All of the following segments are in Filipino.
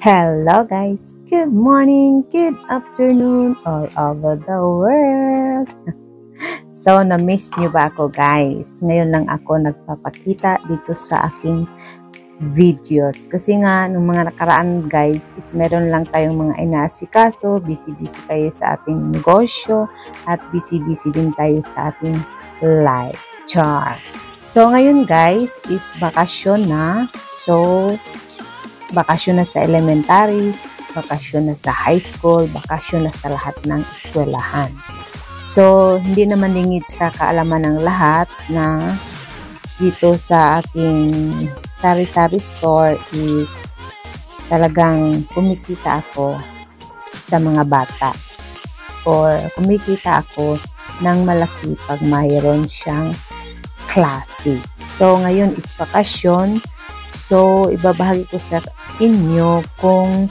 Hello guys, good morning, good afternoon all over the world. So, na-miss niyo ba ako guys? Ngayon lang ako nagpapakita dito sa aking videos. Kasi nga, nung mga nakaraan guys, is meron lang tayong mga inaasikaso, busy-busy tayo sa ating negosyo, at busy-busy din tayo sa ating life. Char. So, ngayon guys, is bakasyon na. So, bakasyon na sa elementary, bakasyon na sa high school, bakasyon na sa lahat ng eskwelahan. So, hindi naman lingid sa kaalaman ng lahat na dito sa aking sari-sari store is talagang kumikita ako sa mga bata or kumikita ako ng malaki pag mayroon siyang klase. So, ngayon is bakasyon. So, ibabahagi ko sa inyo kung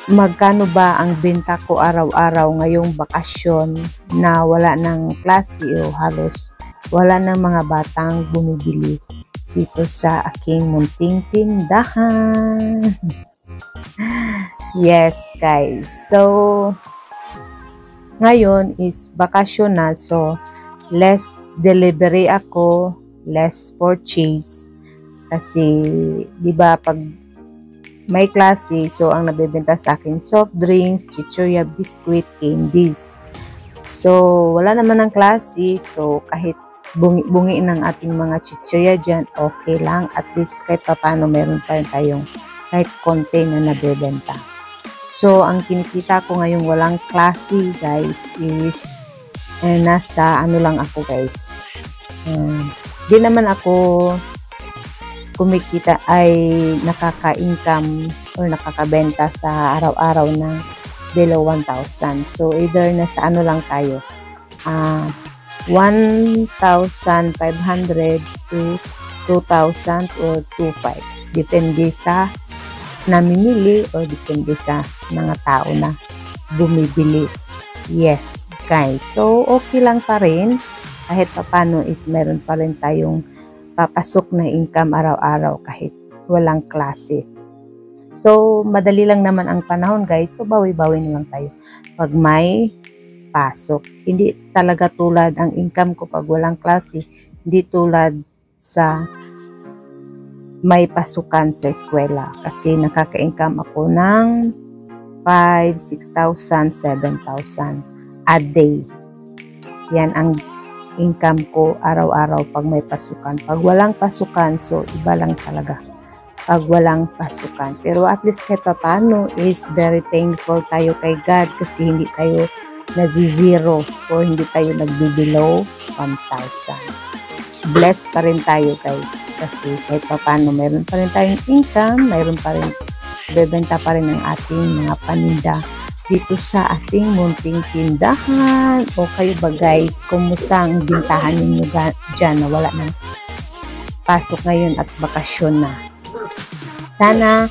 magkano ba ang benta ko araw-araw ngayong bakasyon na wala ng klase o halos wala ng mga batang bumibili dito sa aking munting tindahan. Yes, guys. So, ngayon is bakasyon na. So, less delivery ako, less purchase. Kasi, di ba, pag may klase, so ang nabebenta sa akin, soft drinks, chichirya, biscuit, candies. So, wala naman ng klase, so kahit bungi ng ating mga chichirya dyan, okay lang. At least kahit paano meron pa rin tayong kahit konti na nabebenta. So, ang kinikita ko ngayong walang klase, guys, is nasa ano lang ako, guys. Di naman ako kumikita ay nakaka-income or nakakabenta sa araw-araw ng below 1,000. So, either nasa ano lang tayo, 1,500 to 2,000 or 2,500. Depende sa namimili or depende sa mga tao na bumibili. Yes, guys. So, okay lang pa rin. Kahit paano is meron pa rin tayong papasok na income araw-araw kahit walang klase. So, madali lang naman ang panahon guys. So, bawi-bawi na lang tayo pag may pasok. Hindi talaga tulad ang income ko pag walang klase. Hindi tulad sa may pasukan sa eskwela. Kasi nakaka-income ako ng 5,000, 6,000, 7,000 a day. Yan ang income ko araw-araw pag may pasukan. Pag walang pasukan, so iba lang talaga. Pag walang pasukan. Pero at least kahit paano is very thankful tayo kay God kasi hindi tayo nazi-zero o hindi tayo nagbibelow 1,000. Blessed pa rin tayo guys. Kasi kahit paano meron pa rin tayong income, meron pa rin, bebenta pa rin ang ating mga paninda dito sa ating munting tindahan. O kayo ba guys, kumusta ang bintahan ninyo dyan na wala ng pasok ngayon at bakasyon na? Sana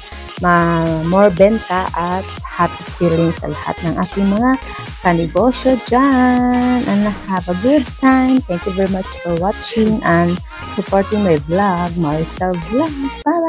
more benta at happy selling sa lahat ng ating mga kanegosyo dyan. And have a good time. Thank you very much for watching and supporting my vlog, Maricel Vlog. Bye!